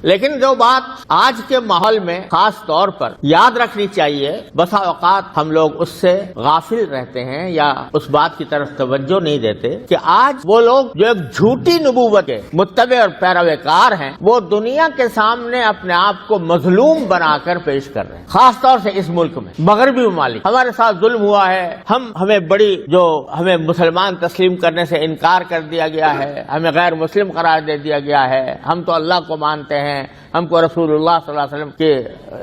لیکن جو بات آج کے ماحول میں خاص طور پر یاد رکھنی چاہیے، بسا اوقات ہم لوگ اس سے غافل رہتے ہیں یا اس بات کی طرف توجہ نہیں دیتے کہ آج وہ لوگ جو ایک جھوٹی نبوت کے متبع اور پیروکار ہیں، وہ دنیا کے سامنے اپنے آپ کو مظلوم بنا کر پیش کر رہے ہیں، خاص طور سے اس ملک میں مغربی ممالک۔ ہمارے ساتھ ظلم ہوا ہے، ہمیں مسلمان تسلیم کرنے سے انکار کر دیا گیا ہے، ہمیں غیر مسلم قرار دے دیا گیا ہے، ہم تو اللہ کو مانتے ہیں، ہم کو رسول اللہ صلی اللہ علیہ وسلم کے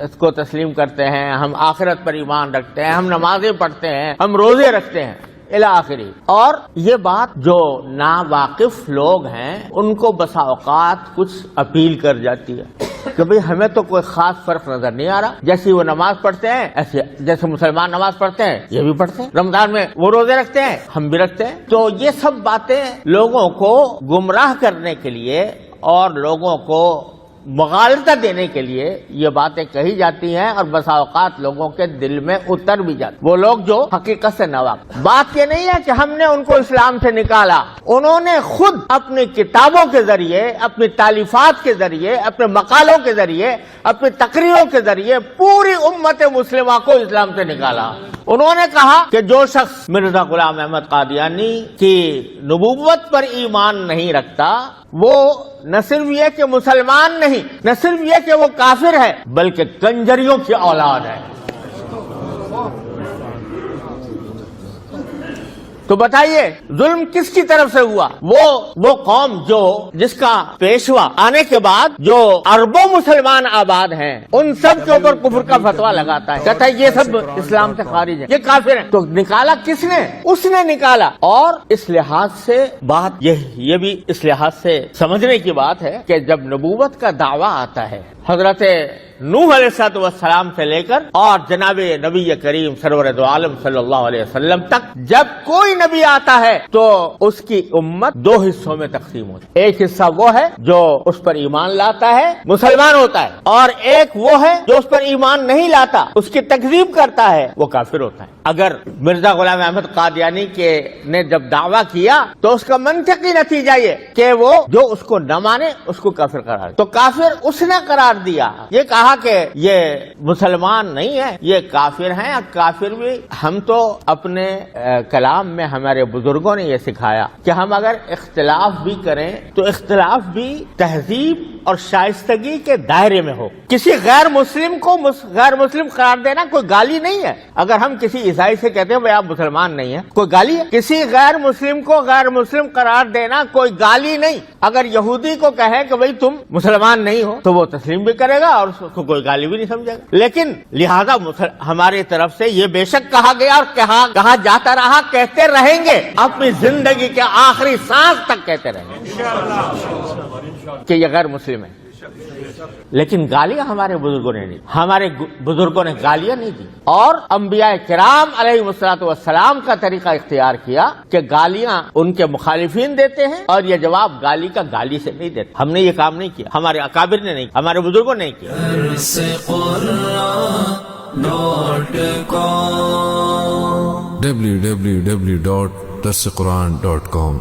اس کو تسلیم کرتے ہیں، ہم آخرت پر ایمان رکھتے ہیں، ہم نمازیں پڑھتے ہیں، ہم روزے رکھتے ہیں الی آخری۔ اور یہ بات جو ناواقف لوگ ہیں ان کو بسا اوقات کچھ اپیل کر جاتی ہے کہ بھئی ہمیں تو کوئی خاص فرق نظر نہیں آ رہا، جیسی وہ نماز پڑھتے ہیں ایسے جیسے مسلمان نماز پڑھتے ہیں یہ بھی پڑھتے ہیں، رمضان میں وہ روزے رکھتے ہیں ہم بھی رکھتے ہیں۔ تو یہ سب باتیں لوگوں کو گمراہ کرنے کے لیے اور لوگوں کو مغالطہ دینے کے لیے یہ باتیں کہی جاتی ہیں، اور بسا اوقات لوگوں کے دل میں اتر بھی جاتی، وہ لوگ جو حقیقت سے ناواقف۔ بات یہ نہیں ہے کہ ہم نے ان کو اسلام سے نکالا، انہوں نے خود اپنی کتابوں کے ذریعے، اپنی تالیفات کے ذریعے، اپنے مقالوں کے ذریعے، اپنی تقریروں کے ذریعے پوری امت مسلمہ کو اسلام سے نکالا۔ انہوں نے کہا کہ جو شخص مرزا غلام احمد قادیانی کی نبوت پر ایمان نہیں رکھتا وہ نہ صرف یہ کہ مسلمان نہیں، نہ صرف یہ کہ وہ کافر ہے، بلکہ کنجریوں کی اولاد ہے۔ تو بتائیے ظلم کس کی طرف سے ہوا؟ وہ قوم جس کا پیشوا آنے کے بعد جو اربوں مسلمان آباد ہیں ان سب کے اوپر کفر کا فتویٰ لگاتا ہے، کہتا ہے یہ سب اسلام سے خارج ہیں، یہ کافر ہیں۔ تو نکالا کس نے؟ اس نے نکالا۔ اور اس لحاظ سے بات یہ بھی اس لحاظ سے سمجھنے کی بات ہے کہ جب نبوت کا دعویٰ آتا ہے حضرت نوح علیہ السلام سے لے کر اور جناب نبی کریم سرور دو عالم صلی اللہ علیہ وسلم تک جب کوئی نبی آتا ہے تو اس کی امت دو حصوں میں تقسیم ہوتی ہے۔ ایک حصہ وہ ہے جو اس پر ایمان لاتا ہے، مسلمان ہوتا ہے، اور ایک وہ ہے جو اس پر ایمان نہیں لاتا، اس کی تکذیب کرتا ہے، وہ کافر ہوتا ہے۔ اگر مرزا غلام احمد قادیانی نے جب دعویٰ کیا تو اس کا منطقی نتیجہ یہ کہ وہ جو اس کو نہ مانے اس کو کافر قرار دیا۔ تو کافر اس نے قرار دیا، یہ کہا کہ یہ مسلمان نہیں ہے، یہ کافر ہیں۔ کافر بھی ہم تو اپنے کلام میں ہمارے بزرگوں نے یہ سکھایا کہ ہم اگر اختلاف بھی کریں تو اختلاف بھی تہذیب اور شائستگی کے دائرے میں ہو۔ کسی غیر مسلم کو غیر مسلم قرار دینا کوئی گالی نہیں ہے۔ اگر ہم کسی عیسائی سے کہتے ہیں بھائی آپ مسلمان نہیں ہیں، کوئی گالی ہے؟ کسی غیر مسلم کو غیر مسلم قرار دینا کوئی گالی نہیں۔ اگر یہودی کو کہے کہ بھائی تم مسلمان نہیں ہو تو وہ تسلیم بھی کرے گا اور اس کو کوئی گالی بھی نہیں سمجھے گا۔ لیکن لہذا ہماری طرف سے یہ بے شک کہا گیا اور کہا جاتا رہا، کہتے رہیں گے، اپنی زندگی کے آخری سانس تک کہتے رہیں گے کہ یہ غیر مسلم ہے۔ لیکن گالیاں ہمارے بزرگوں نے نہیں، ہمارے بزرگوں نے گالیاں نہیں دی، اور انبیاء کرام علیہ السلام کا طریقہ اختیار کیا کہ گالیاں ان کے مخالفین دیتے ہیں اور یہ جواب گالی کا گالی سے نہیں دیتے۔ ہم نے یہ کام نہیں کیا، ہمارے اکابر نے نہیں کیا، ہمارے بزرگوں نے نہیں کیا۔ www.darsequran.com